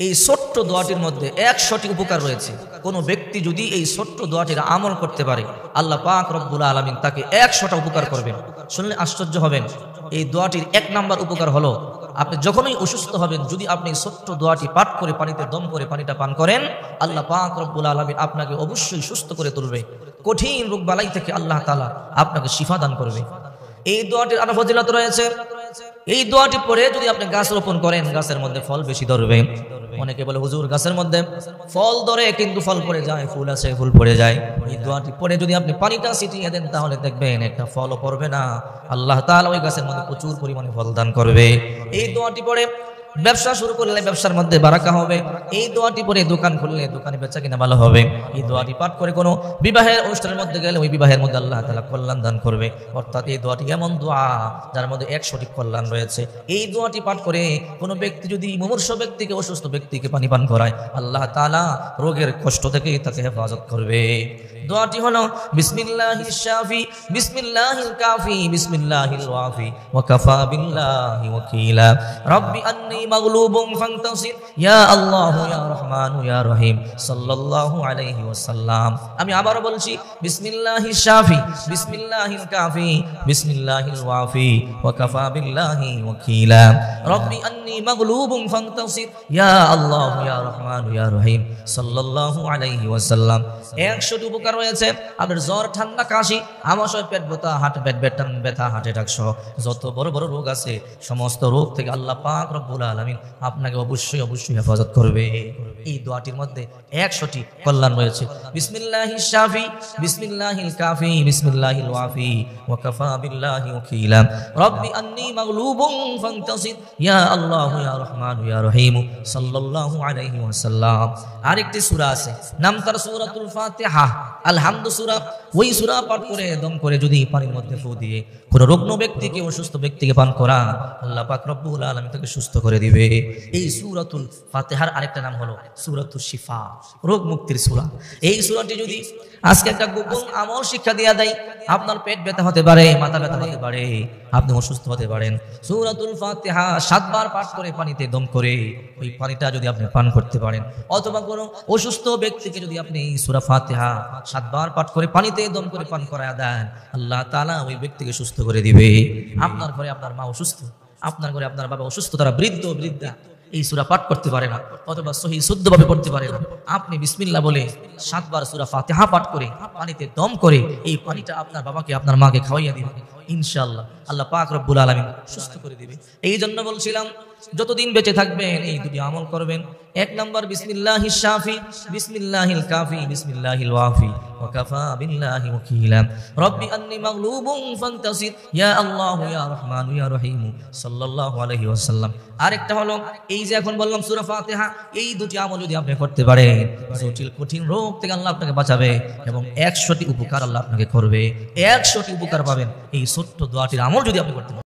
এই ছোট্ট দোয়াটির মধ্যে 100টি উপকার রয়েছে। কোনো ব্যক্তি যদি এই ছোট্ট দোয়াটির আমল করতে পারে, আল্লাহ পাক রব্বুল আলামিন তাকে 100টা উপকার করবেন। শুনলে আশ্চর্য হবেন। এই দোয়াটির 1 নাম্বার উপকার হলো, আপনি যখনই অসুস্থ হবেন, যদি আপনি ছোট্ট দোয়াটি পাঠ করে পানিতে দম করে পানিটা পান করেন, আল্লাহ পাক রব্বুল আলামিন আপনাকে অবশ্যই সুস্থ করে তুলবে। কঠিন রোগ বালাই থেকে আল্লাহ তাআলা আপনাকে শিফা দান করবে। এই দোয়াটির আরো ফজিলত রয়েছে। এই দোয়াটি পড়ে যদি আপনি গাছ রোপণ করেন, গাছের মধ্যে ফল বেশি ধরবে। অনেকে বলে হুজুর গাছের মধ্যে ফল ধরে কিন্তু ফল পড়ে যায়, ফুল আছে ফুল পড়ে যায়। এই দোয়াটি পড়ে যদি আপনি পানিটা ছিটিয়ে দেন, তাহলে দেখবেন একটা ফলও পড়বে না। আল্লাহ তাআলা ওই গাছের মধ্যে প্রচুর পরিমাণে ফল দান করবে। এই দোয়াটি পড়ে ব্যবসা শুরু করলে ব্যবসার মধ্যে বারাকা হবে। এই দোয়াটি পড়ে দোকান খুললে দোকানে বেচা কিনা ভালো হবে। এই দোয়াটি পাঠ করে কোনো বিবাহের অনুষ্ঠানের মধ্যে গেলে ওই বিবাহের মধ্যে আল্লাহ তাআলা কল্যাণ দান করবে। অর্থাৎ এই দোয়াটি এমন দোয়া যার মধ্যে 100টি কল্যাণ রয়েছে। এই দোয়াটি পাঠ করে কোনো ব্যক্তি যদি মুমূর্ষু ব্যক্তিকে, অসুস্থ ব্যক্তিকে পানি পান করায়, আল্লাহ তাআলা রোগের কষ্ট থেকে তাকে হেফাজত করবে। দোয়াটি হলো বিসমিল্লাহিশ শাফি বিসমিল্লাহিল কাফি বিসমিল্লাহিল ওয়াফি ওয়া কাফা বিল্লাহি ওয়াকিলা রব্বি আন্নী মাগলুবুন ফান্তাসির ইয়া আল্লাহু ইয়া রহমানু ইয়া রহিম সাল্লাল্লাহু আলাইহি ওয়াসাল্লাম। আমি আবারো বলছি, বিসমিল্লাহিশ শাফি বিসমিল্লাহিল কাফি বিসমিল্লাহিল ওয়াফি ওয়া কাফা বিল্লাহি ওয়াকিলা রব্বি আন্নী মাগলুবুন ফান্তাসির ইয়া আল্লাহু ইয়া রহমানু ইয়া রহিম সাল্লাল্লাহু আলাইহি ওয়াসাল্লাম। 100টি উপকার রয়েছে। আপনার জ্বর, ঠান্ডা, কাশি, আমাশয়, পেট ব্যথা, হার্ট ব্যথা, হার্ট অ্যাটাক সহ যত বড় বড় রোগ আছে, সমস্ত রোগ থেকে আল্লাহ পাক রব্বুল আলামিন আপনাকে অবশ্যই হেফাজত করবে। এই দোয়াটির মধ্যে 100টি কল্যাণ রয়েছে। বিসমিল্লাহিশ শাফি বিসমিল্লাহিল কাফি বিসমিল্লাহিল ওয়াফি ওয়া কাফা বিল্লাহি ওয়াকিলা রব্বি আন্নী মাগলুবুন ফান্তাসির ইয়া আল্লাহু ইয়া রহমানু ইয়া রহিম সাল্লাল্লাহু আলাইহি ওয়াসাল্লাম। আরেকটি সূরা আছে, নাম তার সূরাতুল ফাতিহা, আলহামদু সূরা। ওই সূরা পাঠ করে দম করে যদি পানির মধ্যে ফু দিয়ে কোন রুগ্ন ব্যক্তিকে, অসুস্থ ব্যক্তিকে পান করা, আল্লাহ পাক রব্বুল আলামিন তাকে সুস্থ করে দিবে। এই সূরাতুল ফাতিহার আরেকটা নাম হলো সূরাতুশ শিফা, রোগ মুক্তির সূরা। এই সূরাটি যদি আজকে একটা গোপন আমল শিক্ষা দেয়া দেয়, আপনার পেট ব্যথা হতে পারে, মাথা ব্যথা হতে পারে, আপনি অসুস্থ হতে পারেন, সূরাতুল ফাতিহা 7 বার পাঠ করে পানিতে দম করে ওই পানিটা যদি আপনি পান করতে পারেন, অথবা কোনো অসুস্থ ব্যক্তিকে যদি আপনি সূরা ফাতিহা 7 বার পাঠ করে পানিতে দম করে পান করায় দেন, আল্লাহ তাআলা ওই ব্যক্তিকে সুস্থ করে দিবে। আপনার ঘরে আপনার মা অসুস্থ, আপনার ঘরে আপনার বাবা অসুস্থ, তারা বৃদ্ধা এই সূরা পাঠ করতে পারে না, অথবা সহি শুদ্ধভাবে পড়তে পারে না, আপনি বিসমিল্লাহ বলে 7 বার সূরা ফাতিহা পাঠ করে পানিতে দম করে এই পানিটা আপনার বাবাকে, আপনার মাকে খাওয়াইয়া দিবেন, ইনশাআল্লাহ আল্লাহ পাক রব্বুল আলামিন সুস্থ করে দিবে। এই জন্য বলছিলাম, যতদিন বেঁচে থাকবেন এই দুটি আমল করবেন। 1 নাম্বার বিসমিল্লাহিশ শাফি বিসমিল্লাহিল কাফি বিসমিল্লাহিল ওয়াফি ওয়া কাফা বিল্লাহি ওয়াকিলা রব্বি আন্নী মাগলুবুন ফান্তাসির ইয়া আল্লাহু ইয়া রহমানু ইয়া রহিম সাল্লাল্লাহু আলাইহি ওয়াসাল্লাম। আরেকটা হলো এই যে এখন বললাম সূরা ফাতিহা, এই দুটি আমল যদি আপনি করতে পারেন, জটিল কঠিন রোগ থেকে আল্লাহ আপনাকে বাঁচাবে এবং 100টি উপকার আল্লাহ আপনাকে করবে। 100টি উপকার পাবেন এই ছোট্ট দোয়াটির আমল যদি আপনি করতে পারেন।